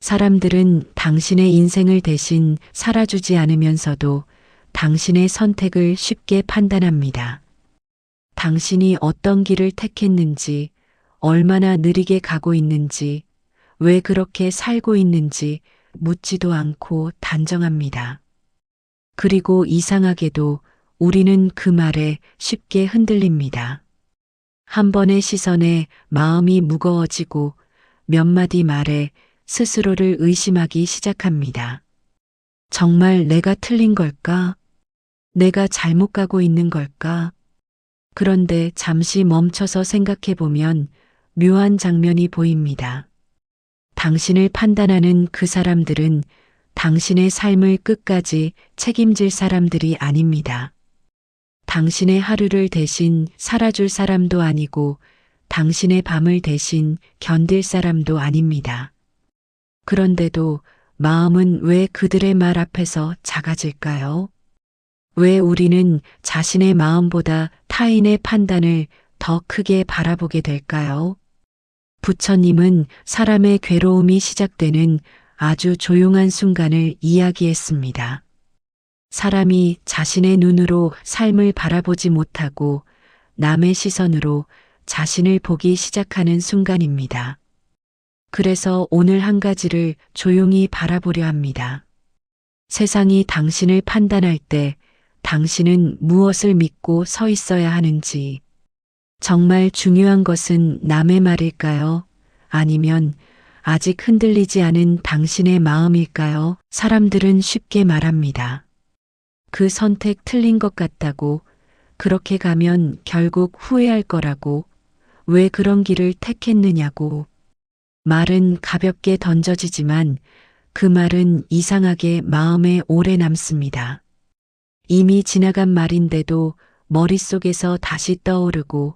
사람들은 당신의 인생을 대신 살아주지 않으면서도 당신의 선택을 쉽게 판단합니다. 당신이 어떤 길을 택했는지, 얼마나 느리게 가고 있는지, 왜 그렇게 살고 있는지 묻지도 않고 단정합니다. 그리고 이상하게도 우리는 그 말에 쉽게 흔들립니다. 한 번의 시선에 마음이 무거워지고 몇 마디 말에 스스로를 의심하기 시작합니다. 정말 내가 틀린 걸까? 내가 잘못 가고 있는 걸까? 그런데 잠시 멈춰서 생각해 보면 묘한 장면이 보입니다. 당신을 판단하는 그 사람들은 당신의 삶을 끝까지 책임질 사람들이 아닙니다. 당신의 하루를 대신 살아줄 사람도 아니고 당신의 밤을 대신 견딜 사람도 아닙니다. 그런데도 마음은 왜 그들의 말 앞에서 작아질까요? 왜 우리는 자신의 마음보다 타인의 판단을 더 크게 바라보게 될까요? 부처님은 사람의 괴로움이 시작되는 아주 조용한 순간을 이야기했습니다. 사람이 자신의 눈으로 삶을 바라보지 못하고 남의 시선으로 자신을 보기 시작하는 순간입니다. 그래서 오늘 한 가지를 조용히 바라보려 합니다. 세상이 당신을 판단할 때 당신은 무엇을 믿고 서 있어야 하는지, 정말 중요한 것은 남의 말일까요? 아니면 아직 흔들리지 않은 당신의 마음일까요? 사람들은 쉽게 말합니다. 그 선택 틀린 것 같다고, 그렇게 가면 결국 후회할 거라고, 왜 그런 길을 택했느냐고. 말은 가볍게 던져지지만 그 말은 이상하게 마음에 오래 남습니다. 이미 지나간 말인데도 머릿속에서 다시 떠오르고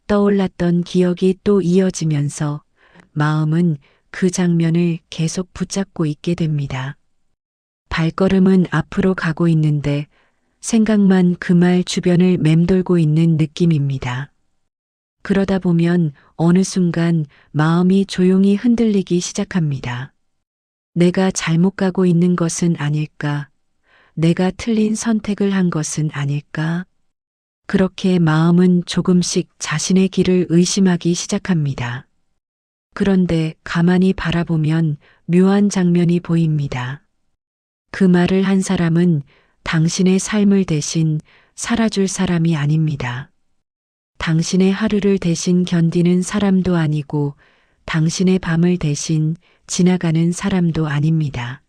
떠올랐던 기억이 또 이어지면서 마음은 그 장면을 계속 붙잡고 있게 됩니다. 발걸음은 앞으로 가고 있는데 생각만 그 말 주변을 맴돌고 있는 느낌입니다. 그러다 보면 어느 순간 마음이 조용히 흔들리기 시작합니다. 내가 잘못 가고 있는 것은 아닐까? 내가 틀린 선택을 한 것은 아닐까? 그렇게 마음은 조금씩 자신의 길을 의심하기 시작합니다. 그런데 가만히 바라보면 묘한 장면이 보입니다. 그 말을 한 사람은 당신의 삶을 대신 살아줄 사람이 아닙니다. 당신의 하루를 대신 견디는 사람도 아니고 당신의 밤을 대신 지나가는 사람도 아닙니다.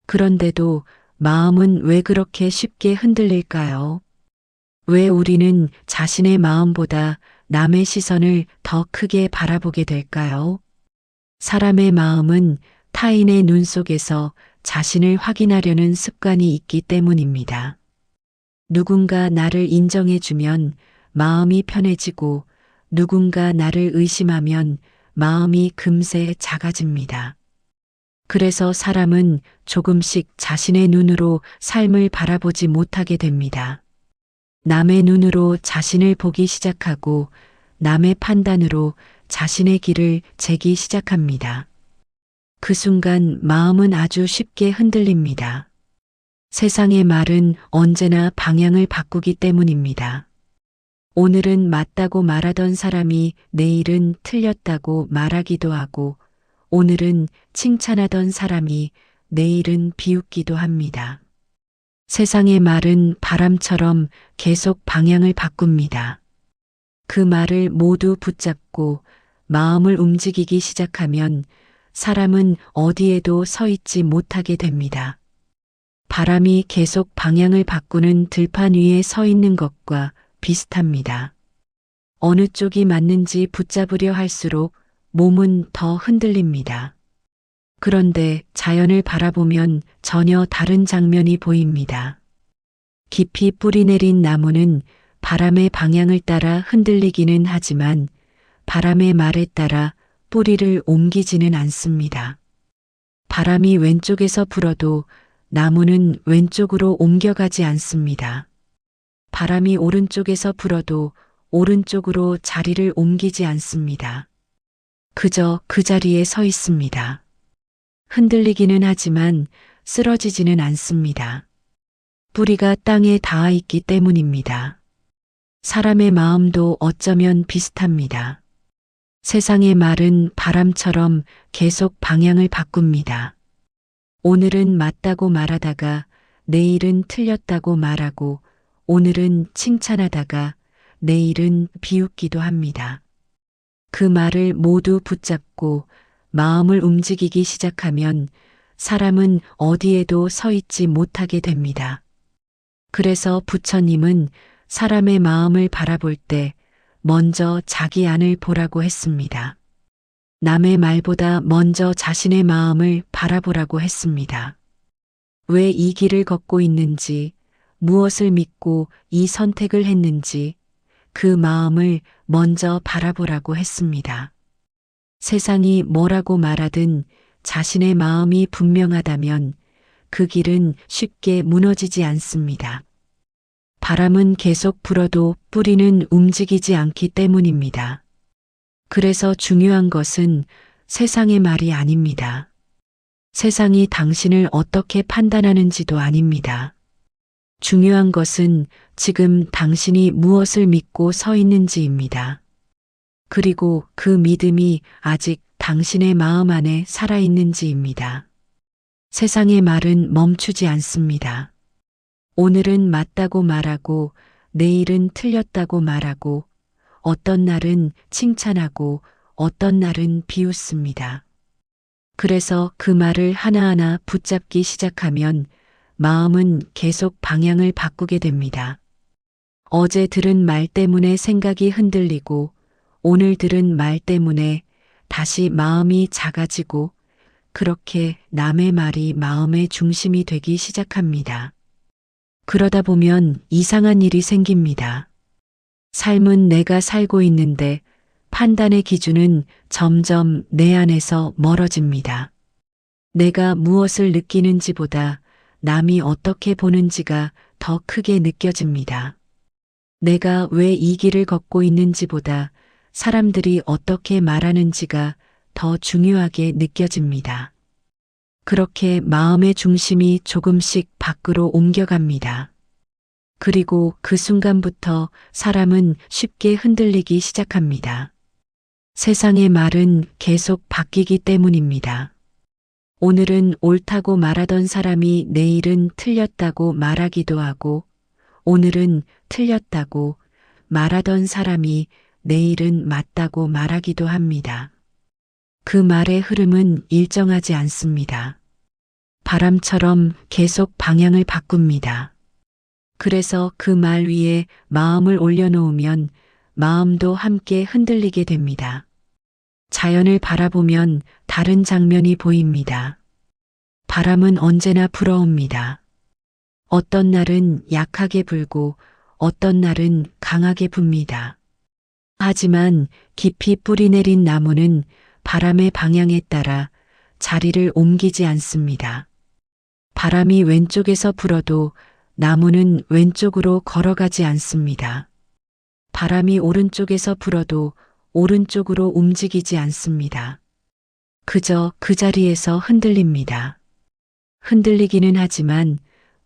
그런데도 마음은 왜 그렇게 쉽게 흔들릴까요? 왜 우리는 자신의 마음보다 남의 시선을 더 크게 바라보게 될까요? 사람의 마음은 타인의 눈 속에서 자신을 확인하려는 습관이 있기 때문입니다. 누군가 나를 인정해주면 마음이 편해지고 누군가 나를 의심하면 마음이 금세 작아집니다. 그래서 사람은 조금씩 자신의 눈으로 삶을 바라보지 못하게 됩니다. 남의 눈으로 자신을 보기 시작하고 남의 판단으로 자신의 길을 재기 시작합니다. 그 순간 마음은 아주 쉽게 흔들립니다. 세상의 말은 언제나 방향을 바꾸기 때문입니다. 오늘은 맞다고 말하던 사람이 내일은 틀렸다고 말하기도 하고 오늘은 칭찬하던 사람이 내일은 비웃기도 합니다. 세상의 말은 바람처럼 계속 방향을 바꿉니다. 그 말을 모두 붙잡고 마음을 움직이기 시작하면 사람은 어디에도 서 있지 못하게 됩니다. 바람이 계속 방향을 바꾸는 들판 위에 서 있는 것과 비슷합니다. 어느 쪽이 맞는지 붙잡으려 할수록 몸은 더 흔들립니다. 그런데 자연을 바라보면 전혀 다른 장면이 보입니다. 깊이 뿌리 내린 나무는 바람의 방향을 따라 흔들리기는 하지만 바람의 말에 따라 뿌리를 옮기지는 않습니다. 바람이 왼쪽에서 불어도 나무는 왼쪽으로 옮겨가지 않습니다. 바람이 오른쪽에서 불어도 오른쪽으로 자리를 옮기지 않습니다. 그저 그 자리에 서 있습니다. 흔들리기는 하지만 쓰러지지는 않습니다. 뿌리가 땅에 닿아 있기 때문입니다. 사람의 마음도 어쩌면 비슷합니다. 세상의 말은 바람처럼 계속 방향을 바꿉니다. 오늘은 맞다고 말하다가 내일은 틀렸다고 말하고 오늘은 칭찬하다가 내일은 비웃기도 합니다. 그 말을 모두 붙잡고 마음을 움직이기 시작하면 사람은 어디에도 서 있지 못하게 됩니다. 그래서 부처님은 사람의 마음을 바라볼 때 먼저 자기 안을 보라고 했습니다. 남의 말보다 먼저 자신의 마음을 바라보라고 했습니다. 왜 이 길을 걷고 있는지, 무엇을 믿고 이 선택을 했는지 그 마음을 먼저 바라보라고 했습니다. 세상이 뭐라고 말하든 자신의 마음이 분명하다면 그 길은 쉽게 무너지지 않습니다. 바람은 계속 불어도 뿌리는 움직이지 않기 때문입니다. 그래서 중요한 것은 세상의 말이 아닙니다. 세상이 당신을 어떻게 판단하는지도 아닙니다. 중요한 것은 지금 당신이 무엇을 믿고 서 있는지입니다. 그리고 그 믿음이 아직 당신의 마음 안에 살아있는지입니다. 세상의 말은 멈추지 않습니다. 오늘은 맞다고 말하고 내일은 틀렸다고 말하고 어떤 날은 칭찬하고 어떤 날은 비웃습니다. 그래서 그 말을 하나하나 붙잡기 시작하면 마음은 계속 방향을 바꾸게 됩니다. 어제 들은 말 때문에 생각이 흔들리고 오늘 들은 말 때문에 다시 마음이 작아지고 그렇게 남의 말이 마음의 중심이 되기 시작합니다. 그러다 보면 이상한 일이 생깁니다. 삶은 내가 살고 있는데 판단의 기준은 점점 내 안에서 멀어집니다. 내가 무엇을 느끼는지보다 남이 어떻게 보는지가 더 크게 느껴집니다. 내가 왜 이 길을 걷고 있는지보다 사람들이 어떻게 말하는지가 더 중요하게 느껴집니다. 그렇게 마음의 중심이 조금씩 밖으로 옮겨갑니다. 그리고 그 순간부터 사람은 쉽게 흔들리기 시작합니다. 세상의 말은 계속 바뀌기 때문입니다. 오늘은 옳다고 말하던 사람이 내일은 틀렸다고 말하기도 하고 오늘은 틀렸다고 말하던 사람이 내일은 맞다고 말하기도 합니다. 그 말의 흐름은 일정하지 않습니다. 바람처럼 계속 방향을 바꿉니다. 그래서 그 말 위에 마음을 올려놓으면 마음도 함께 흔들리게 됩니다. 자연을 바라보면 다른 장면이 보입니다. 바람은 언제나 불어옵니다. 어떤 날은 약하게 불고 어떤 날은 강하게 붑니다. 하지만 깊이 뿌리 내린 나무는 바람의 방향에 따라 자리를 옮기지 않습니다. 바람이 왼쪽에서 불어도 나무는 왼쪽으로 걸어가지 않습니다. 바람이 오른쪽에서 불어도 오른쪽으로 움직이지 않습니다. 그저 그 자리에서 흔들립니다. 흔들리기는 하지만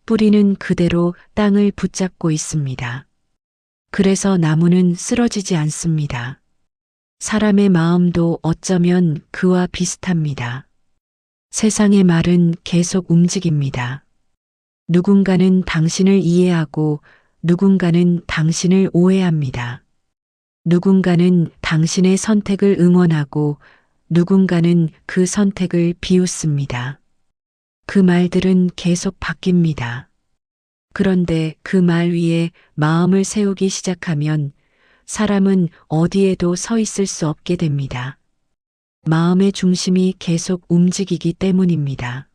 뿌리는 그대로 땅을 붙잡고 있습니다. 그래서 나무는 쓰러지지 않습니다. 사람의 마음도 어쩌면 그와 비슷합니다. 세상의 말은 계속 움직입니다. 누군가는 당신을 이해하고 누군가는 당신을 오해합니다. 누군가는 당신의 선택을 응원하고 누군가는 그 선택을 비웃습니다. 그 말들은 계속 바뀝니다. 그런데 그 말 위에 마음을 세우기 시작하면 사람은 어디에도 서 있을 수 없게 됩니다. 마음의 중심이 계속 움직이기 때문입니다.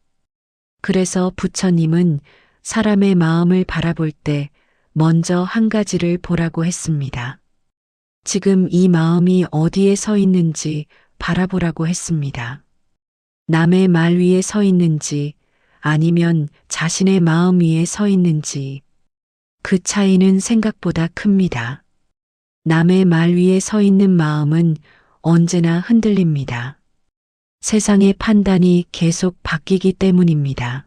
그래서 부처님은 사람의 마음을 바라볼 때 먼저 한 가지를 보라고 했습니다. 지금 이 마음이 어디에 서 있는지 바라보라고 했습니다. 남의 말 위에 서 있는지 아니면 자신의 마음 위에 서 있는지 그 차이는 생각보다 큽니다. 남의 말 위에 서 있는 마음은 언제나 흔들립니다. 세상의 판단이 계속 바뀌기 때문입니다.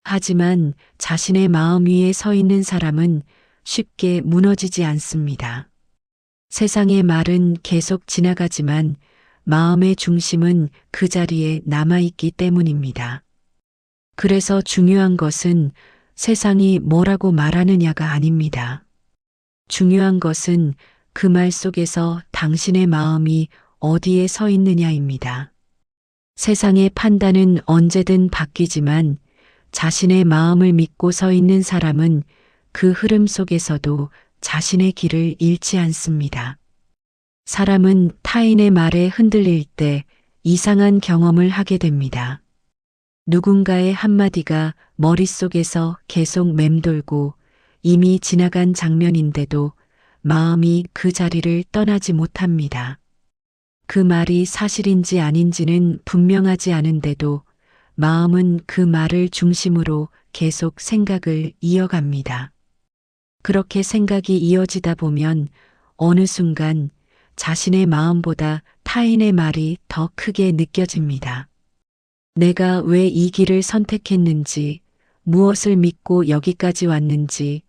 하지만 자신의 마음 위에 서 있는 사람은 쉽게 무너지지 않습니다. 세상의 말은 계속 지나가지만 마음의 중심은 그 자리에 남아있기 때문입니다. 그래서 중요한 것은 세상이 뭐라고 말하느냐가 아닙니다. 중요한 것은 그 말 속에서 당신의 마음이 어디에 서 있느냐입니다. 세상의 판단은 언제든 바뀌지만 자신의 마음을 믿고 서 있는 사람은 그 흐름 속에서도 자신의 길을 잃지 않습니다. 사람은 타인의 말에 흔들릴 때 이상한 경험을 하게 됩니다. 누군가의 한마디가 머릿속에서 계속 맴돌고 이미 지나간 장면인데도 마음이 그 자리를 떠나지 못합니다. 그 말이 사실인지 아닌지는 분명하지 않은데도 마음은 그 말을 중심으로 계속 생각을 이어갑니다. 그렇게 생각이 이어지다 보면 어느 순간 자신의 마음보다 타인의 말이 더 크게 느껴집니다. 내가 왜 이 길을 선택했는지, 무엇을 믿고 여기까지 왔는지,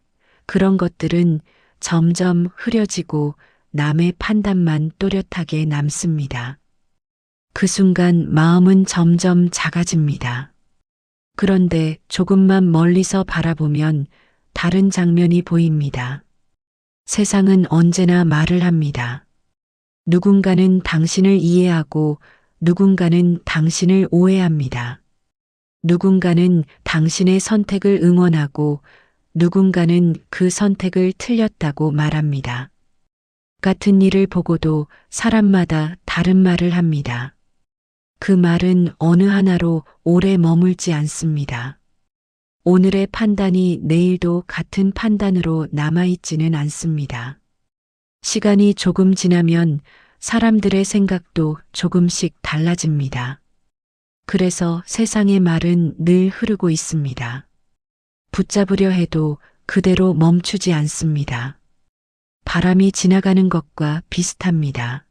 그런 것들은 점점 흐려지고 남의 판단만 또렷하게 남습니다. 그 순간 마음은 점점 작아집니다. 그런데 조금만 멀리서 바라보면 다른 장면이 보입니다. 세상은 언제나 말을 합니다. 누군가는 당신을 이해하고 누군가는 당신을 오해합니다. 누군가는 당신의 선택을 응원하고 누군가는 그 선택을 틀렸다고 말합니다. 같은 일을 보고도 사람마다 다른 말을 합니다. 그 말은 어느 하나로 오래 머물지 않습니다. 오늘의 판단이 내일도 같은 판단으로 남아있지는 않습니다. 시간이 조금 지나면 사람들의 생각도 조금씩 달라집니다. 그래서 세상의 말은 늘 흐르고 있습니다. 붙잡으려 해도 그대로 멈추지 않습니다. 바람이 지나가는 것과 비슷합니다.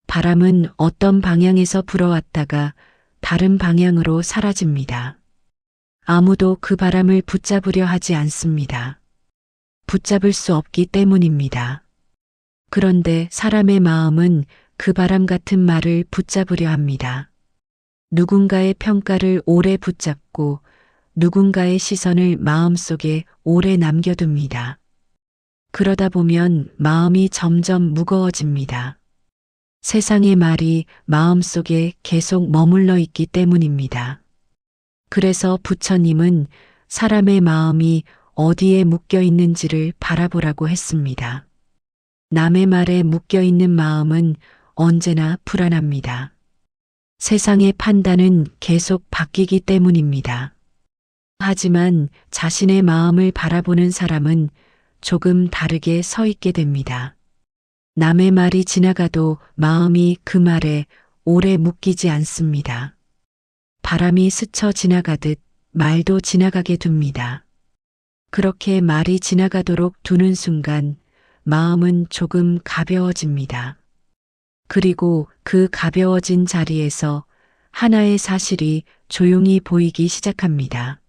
바람은 어떤 방향에서 불어왔다가 다른 방향으로 사라집니다. 아무도 그 바람을 붙잡으려 하지 않습니다. 붙잡을 수 없기 때문입니다. 그런데 사람의 마음은 그 바람 같은 말을 붙잡으려 합니다. 누군가의 평가를 오래 붙잡고 누군가의 시선을 마음속에 오래 남겨둡니다. 그러다 보면 마음이 점점 무거워집니다. 세상의 말이 마음속에 계속 머물러 있기 때문입니다. 그래서 부처님은 사람의 마음이 어디에 묶여 있는지를 바라보라고 했습니다. 남의 말에 묶여 있는 마음은 언제나 불안합니다. 세상의 판단은 계속 바뀌기 때문입니다. 하지만 자신의 마음을 바라보는 사람은 조금 다르게 서 있게 됩니다. 남의 말이 지나가도 마음이 그 말에 오래 묶이지 않습니다. 바람이 스쳐 지나가듯 말도 지나가게 둡니다. 그렇게 말이 지나가도록 두는 순간 마음은 조금 가벼워집니다. 그리고 그 가벼워진 자리에서 하나의 사실이 조용히 보이기 시작합니다.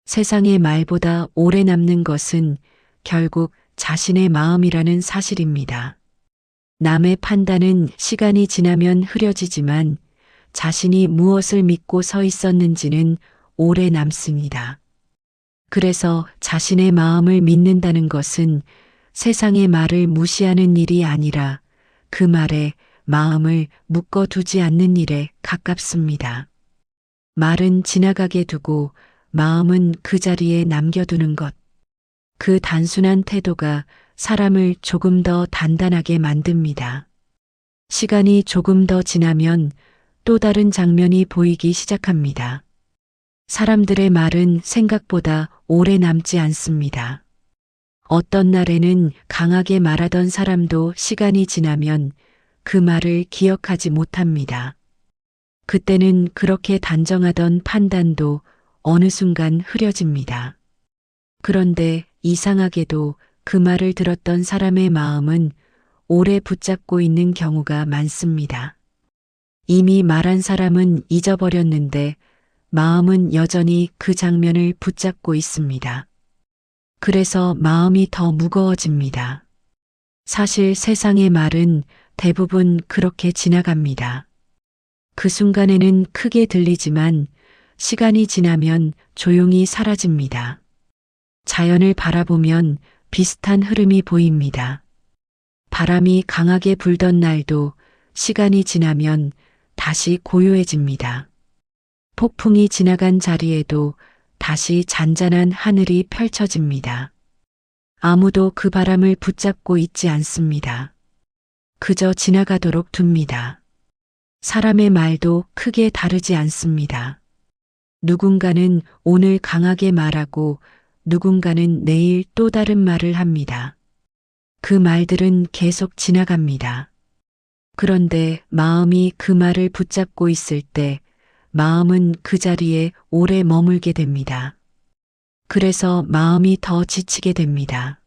세상의 말보다 오래 남는 것은 결국 자신의 마음이라는 사실입니다. 남의 판단은 시간이 지나면 흐려지지만 자신이 무엇을 믿고 서 있었는지는 오래 남습니다. 그래서 자신의 마음을 믿는다는 것은 세상의 말을 무시하는 일이 아니라 그 말에 마음을 묶어두지 않는 일에 가깝습니다. 말은 지나가게 두고 마음은 그 자리에 남겨두는 것. 그 단순한 태도가 사람을 조금 더 단단하게 만듭니다. 시간이 조금 더 지나면 또 다른 장면이 보이기 시작합니다. 사람들의 말은 생각보다 오래 남지 않습니다. 어떤 날에는 강하게 말하던 사람도 시간이 지나면 그 말을 기억하지 못합니다. 그때는 그렇게 단정하던 판단도 어느 순간 흐려집니다. 그런데 이상하게도 그 말을 들었던 사람의 마음은 오래 붙잡고 있는 경우가 많습니다. 이미 말한 사람은 잊어버렸는데 마음은 여전히 그 장면을 붙잡고 있습니다. 그래서 마음이 더 무거워집니다. 사실 세상의 말은 대부분 그렇게 지나갑니다. 그 순간에는 크게 들리지만 시간이 지나면 조용히 사라집니다. 자연을 바라보면 비슷한 흐름이 보입니다. 바람이 강하게 불던 날도 시간이 지나면 다시 고요해집니다. 폭풍이 지나간 자리에도 다시 잔잔한 하늘이 펼쳐집니다. 아무도 그 바람을 붙잡고 있지 않습니다. 그저 지나가도록 둡니다. 사람의 말도 크게 다르지 않습니다. 누군가는 오늘 강하게 말하고 누군가는 내일 또 다른 말을 합니다. 그 말들은 계속 지나갑니다. 그런데 마음이 그 말을 붙잡고 있을 때 마음은 그 자리에 오래 머물게 됩니다. 그래서 마음이 더 지치게 됩니다.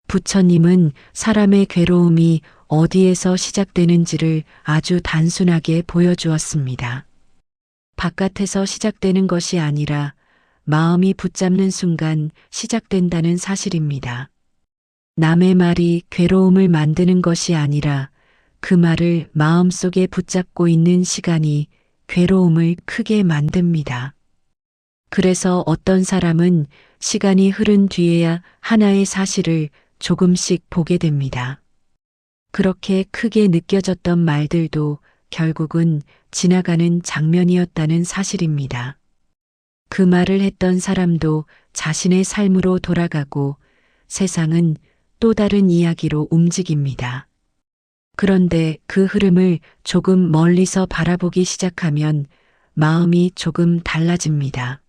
부처님은 사람의 괴로움이 어디에서 시작되는지를 아주 단순하게 보여주었습니다. 바깥에서 시작되는 것이 아니라 마음이 붙잡는 순간 시작된다는 사실입니다. 남의 말이 괴로움을 만드는 것이 아니라 그 말을 마음속에 붙잡고 있는 시간이 괴로움을 크게 만듭니다. 그래서 어떤 사람은 시간이 흐른 뒤에야 하나의 사실을 조금씩 보게 됩니다. 그렇게 크게 느껴졌던 말들도 결국은 지나가는 장면이었다는 사실입니다. 그 말을 했던 사람도 자신의 삶으로 돌아가고 세상은 또 다른 이야기로 움직입니다. 그런데 그 흐름을 조금 멀리서 바라보기 시작하면 마음이 조금 달라집니다.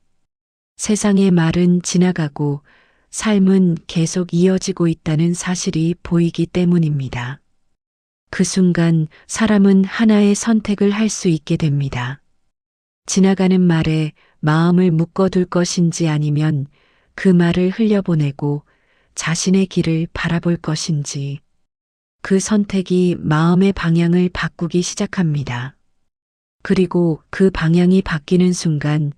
세상의 말은 지나가고 삶은 계속 이어지고 있다는 사실이 보이기 때문입니다. 그 순간 사람은 하나의 선택을 할 수 있게 됩니다. 지나가는 말에 마음을 묶어둘 것인지 아니면 그 말을 흘려보내고 자신의 길을 바라볼 것인지. 그 선택이 마음의 방향을 바꾸기 시작합니다. 그리고 그 방향이 바뀌는 순간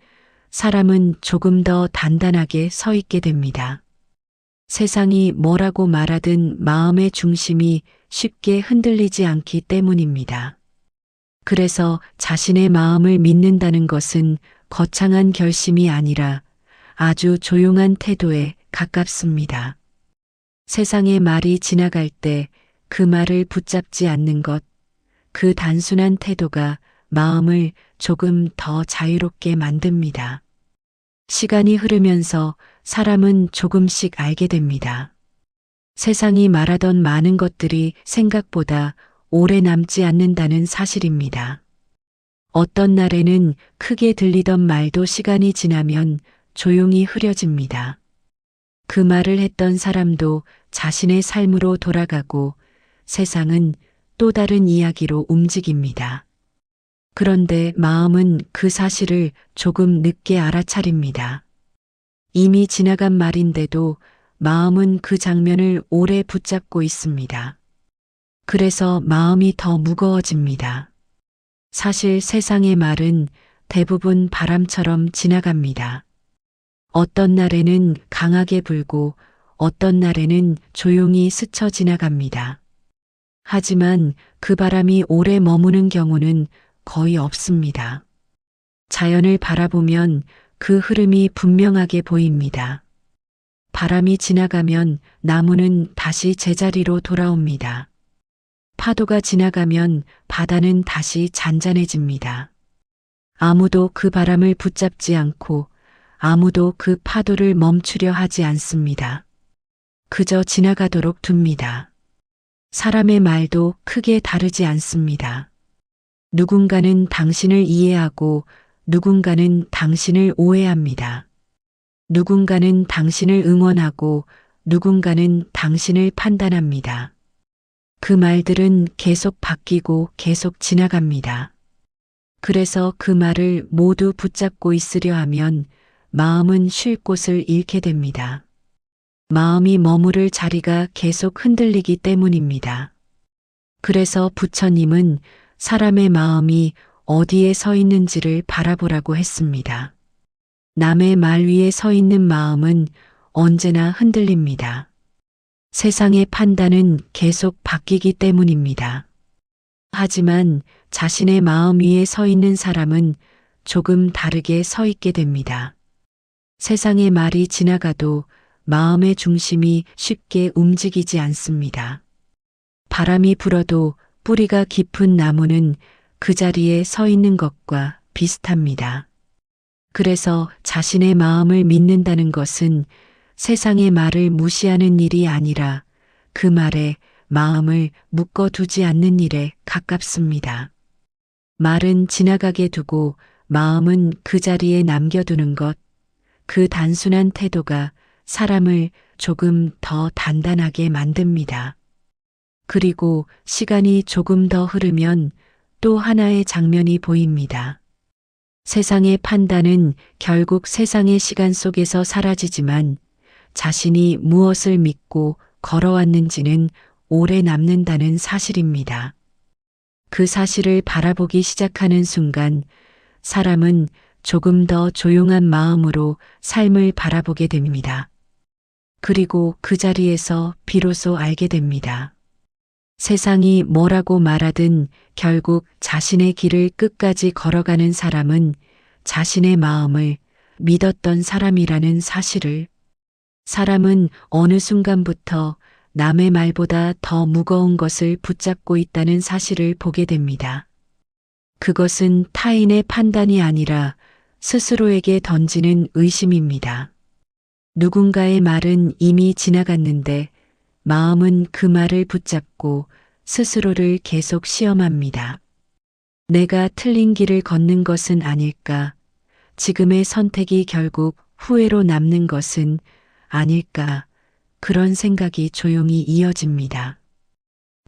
사람은 조금 더 단단하게 서 있게 됩니다. 세상이 뭐라고 말하든 마음의 중심이 쉽게 흔들리지 않기 때문입니다. 그래서 자신의 마음을 믿는다는 것은 거창한 결심이 아니라 아주 조용한 태도에 가깝습니다. 세상의 말이 지나갈 때 그 말을 붙잡지 않는 것, 그 단순한 태도가 마음을 조금 더 자유롭게 만듭니다. 시간이 흐르면서 사람은 조금씩 알게 됩니다. 세상이 말하던 많은 것들이 생각보다 오래 남지 않는다는 사실입니다. 어떤 날에는 크게 들리던 말도 시간이 지나면 조용히 흐려집니다. 그 말을 했던 사람도 자신의 삶으로 돌아가고 세상은 또 다른 이야기로 움직입니다. 그런데 마음은 그 사실을 조금 늦게 알아차립니다. 이미 지나간 말인데도 마음은 그 장면을 오래 붙잡고 있습니다. 그래서 마음이 더 무거워집니다. 사실 세상의 말은 대부분 바람처럼 지나갑니다. 어떤 날에는 강하게 불고 어떤 날에는 조용히 스쳐 지나갑니다. 하지만 그 바람이 오래 머무는 경우는 거의 없습니다. 자연을 바라보면 그 흐름이 분명하게 보입니다. 바람이 지나가면 나무는 다시 제자리로 돌아옵니다. 파도가 지나가면 바다는 다시 잔잔해집니다. 아무도 그 바람을 붙잡지 않고 아무도 그 파도를 멈추려 하지 않습니다. 그저 지나가도록 둡니다. 사람의 말도 크게 다르지 않습니다. 누군가는 당신을 이해하고 누군가는 당신을 오해합니다. 누군가는 당신을 응원하고 누군가는 당신을 판단합니다. 그 말들은 계속 바뀌고 계속 지나갑니다. 그래서 그 말을 모두 붙잡고 있으려 하면 마음은 쉴 곳을 잃게 됩니다. 마음이 머무를 자리가 계속 흔들리기 때문입니다. 그래서 부처님은 사람의 마음이 어디에 서 있는지를 바라보라고 했습니다. 남의 말 위에 서 있는 마음은 언제나 흔들립니다. 세상의 판단은 계속 바뀌기 때문입니다. 하지만 자신의 마음 위에 서 있는 사람은 조금 다르게 서 있게 됩니다. 세상의 말이 지나가도 마음의 중심이 쉽게 움직이지 않습니다. 바람이 불어도 뿌리가 깊은 나무는 그 자리에 서 있는 것과 비슷합니다. 그래서 자신의 마음을 믿는다는 것은 세상의 말을 무시하는 일이 아니라 그 말에 마음을 묶어두지 않는 일에 가깝습니다. 말은 지나가게 두고 마음은 그 자리에 남겨두는 것, 그 단순한 태도가 사람을 조금 더 단단하게 만듭니다. 그리고 시간이 조금 더 흐르면 또 하나의 장면이 보입니다. 세상의 판단은 결국 세상의 시간 속에서 사라지지만 자신이 무엇을 믿고 걸어왔는지는 오래 남는다는 사실입니다. 그 사실을 바라보기 시작하는 순간 사람은 조금 더 조용한 마음으로 삶을 바라보게 됩니다. 그리고 그 자리에서 비로소 알게 됩니다. 세상이 뭐라고 말하든 결국 자신의 길을 끝까지 걸어가는 사람은 자신의 마음을 믿었던 사람이라는 사실을, 사람은 어느 순간부터 남의 말보다 더 무거운 것을 붙잡고 있다는 사실을 보게 됩니다. 그것은 타인의 판단이 아니라 스스로에게 던지는 의심입니다. 누군가의 말은 이미 지나갔는데 마음은 그 말을 붙잡고 스스로를 계속 시험합니다. 내가 틀린 길을 걷는 것은 아닐까? 지금의 선택이 결국 후회로 남는 것은 아닐까? 그런 생각이 조용히 이어집니다.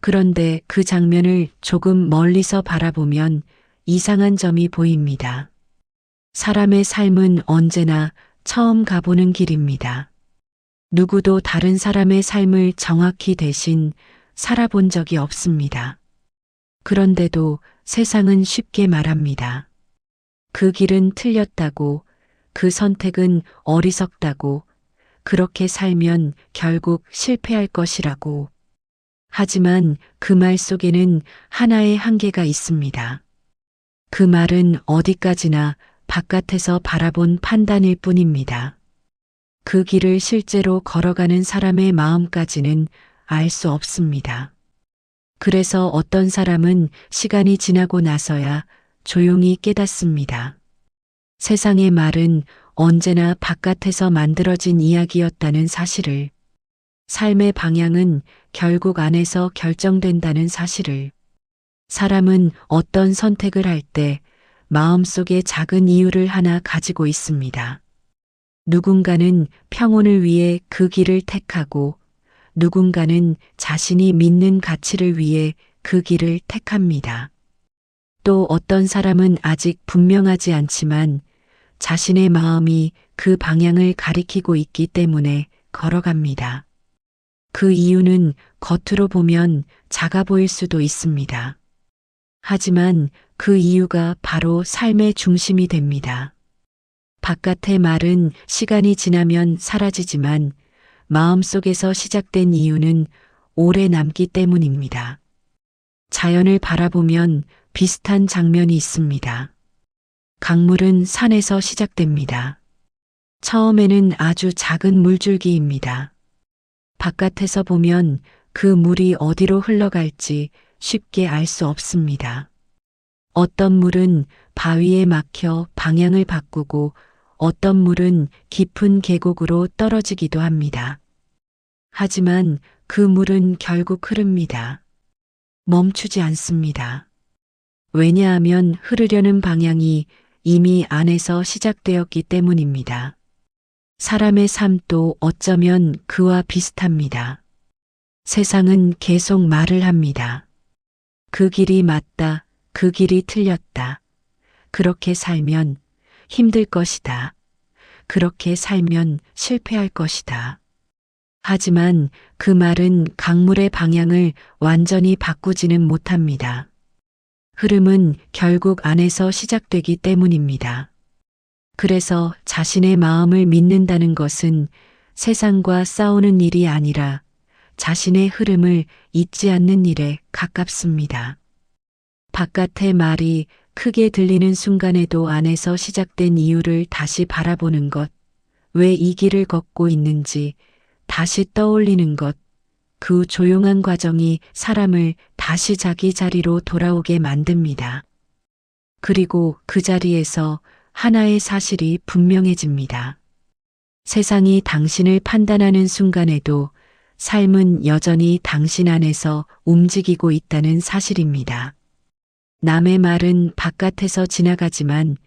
그런데 그 장면을 조금 멀리서 바라보면 이상한 점이 보입니다. 사람의 삶은 언제나 처음 가보는 길입니다. 누구도 다른 사람의 삶을 정확히 대신 살아본 적이 없습니다. 그런데도 세상은 쉽게 말합니다. 그 길은 틀렸다고, 그 선택은 어리석다고, 그렇게 살면 결국 실패할 것이라고. 하지만 그 말 속에는 하나의 한계가 있습니다. 그 말은 어디까지나 바깥에서 바라본 판단일 뿐입니다. 그 길을 실제로 걸어가는 사람의 마음까지는 알 수 없습니다. 그래서 어떤 사람은 시간이 지나고 나서야 조용히 깨닫습니다. 세상의 말은 언제나 바깥에서 만들어진 이야기였다는 사실을, 삶의 방향은 결국 안에서 결정된다는 사실을, 사람은 어떤 선택을 할 때 마음속에 작은 이유를 하나 가지고 있습니다. 누군가는 평온을 위해 그 길을 택하고 누군가는 자신이 믿는 가치를 위해 그 길을 택합니다. 또 어떤 사람은 아직 분명하지 않지만 자신의 마음이 그 방향을 가리키고 있기 때문에 걸어갑니다. 그 이유는 겉으로 보면 작아 보일 수도 있습니다. 하지만 그 이유가 바로 삶의 중심이 됩니다. 바깥의 말은 시간이 지나면 사라지지만 마음속에서 시작된 이유는 오래 남기 때문입니다. 자연을 바라보면 비슷한 장면이 있습니다. 강물은 산에서 시작됩니다. 처음에는 아주 작은 물줄기입니다. 바깥에서 보면 그 물이 어디로 흘러갈지 쉽게 알 수 없습니다. 어떤 물은 바위에 막혀 방향을 바꾸고 어떤 물은 깊은 계곡으로 떨어지기도 합니다. 하지만 그 물은 결국 흐릅니다. 멈추지 않습니다. 왜냐하면 흐르려는 방향이 이미 안에서 시작되었기 때문입니다. 사람의 삶도 어쩌면 그와 비슷합니다. 세상은 계속 말을 합니다. 그 길이 맞다, 그 길이 틀렸다. 그렇게 살면 힘들 것이다. 그렇게 살면 실패할 것이다. 하지만 그 말은 강물의 방향을 완전히 바꾸지는 못합니다. 흐름은 결국 안에서 시작되기 때문입니다. 그래서 자신의 마음을 믿는다는 것은 세상과 싸우는 일이 아니라 자신의 흐름을 잊지 않는 일에 가깝습니다. 바깥의 말이 크게 들리는 순간에도 안에서 시작된 이유를 다시 바라보는 것, 왜 이 길을 걷고 있는지 다시 떠올리는 것, 그 조용한 과정이 사람을 다시 자기 자리로 돌아오게 만듭니다. 그리고 그 자리에서 하나의 사실이 분명해집니다. 세상이 당신을 판단하는 순간에도 삶은 여전히 당신 안에서 움직이고 있다는 사실입니다. 남의 말은 바깥에서 지나가지만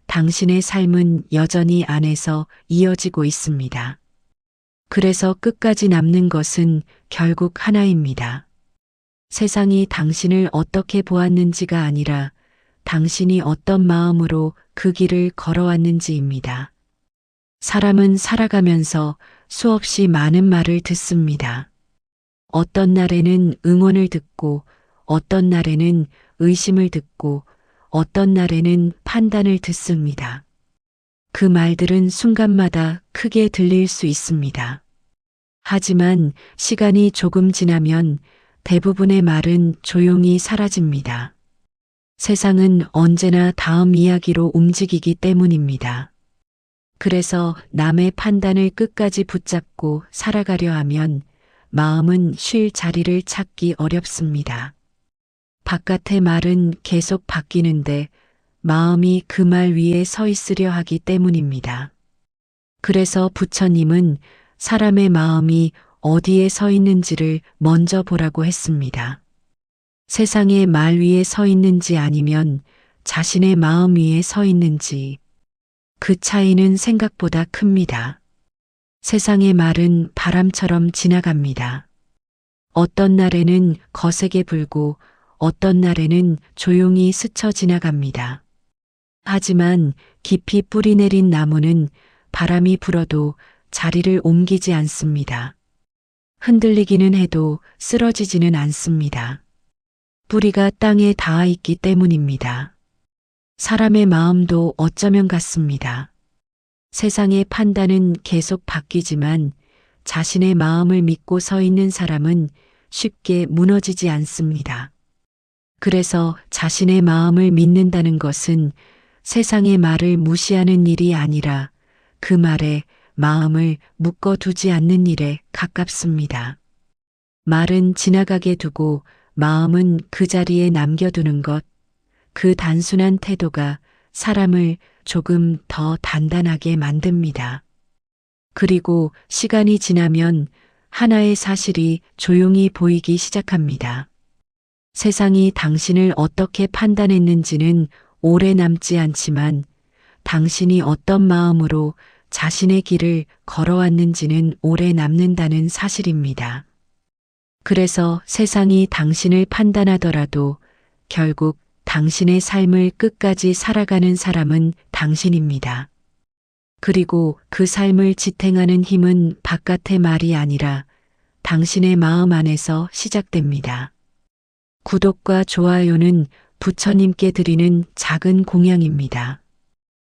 당신의 삶은 여전히 안에서 이어지고 있습니다. 그래서 끝까지 남는 것은 결국 하나입니다. 세상이 당신을 어떻게 보았는지가 아니라 당신이 어떤 마음으로 그 길을 걸어왔는지입니다. 사람은 살아가면서 수없이 많은 말을 듣습니다. 어떤 날에는 응원을 듣고, 어떤 날에는 의심을 듣고, 어떤 날에는 판단을 듣습니다. 그 말들은 순간마다 크게 들릴 수 있습니다. 하지만 시간이 조금 지나면 대부분의 말은 조용히 사라집니다. 세상은 언제나 다음 이야기로 움직이기 때문입니다. 그래서 남의 판단을 끝까지 붙잡고 살아가려 하면 마음은 쉴 자리를 찾기 어렵습니다. 바깥의 말은 계속 바뀌는데 마음이 그 말 위에 서 있으려 하기 때문입니다. 그래서 부처님은 사람의 마음이 어디에 서 있는지를 먼저 보라고 했습니다. 세상의 말 위에 서 있는지 아니면 자신의 마음 위에 서 있는지, 그 차이는 생각보다 큽니다. 세상의 말은 바람처럼 지나갑니다. 어떤 날에는 거세게 불고 어떤 날에는 조용히 스쳐 지나갑니다. 하지만 깊이 뿌리 내린 나무는 바람이 불어도 자리를 옮기지 않습니다. 흔들리기는 해도 쓰러지지는 않습니다. 뿌리가 땅에 닿아 있기 때문입니다. 사람의 마음도 어쩌면 같습니다. 세상의 판단은 계속 바뀌지만 자신의 마음을 믿고 서 있는 사람은 쉽게 무너지지 않습니다. 그래서 자신의 마음을 믿는다는 것은 세상의 말을 무시하는 일이 아니라 그 말에 마음을 묶어두지 않는 일에 가깝습니다. 말은 지나가게 두고 마음은 그 자리에 남겨두는 것, 그 단순한 태도가 사람을 조금 더 단단하게 만듭니다. 그리고 시간이 지나면 하나의 사실이 조용히 보이기 시작합니다. 세상이 당신을 어떻게 판단했는지는 오래 남지 않지만 당신이 어떤 마음으로 자신의 길을 걸어왔는지는 오래 남는다는 사실입니다. 그래서 세상이 당신을 판단하더라도 결국 당신의 삶을 끝까지 살아가는 사람은 당신입니다. 그리고 그 삶을 지탱하는 힘은 바깥의 말이 아니라 당신의 마음 안에서 시작됩니다. 구독과 좋아요는 부처님께 드리는 작은 공양입니다.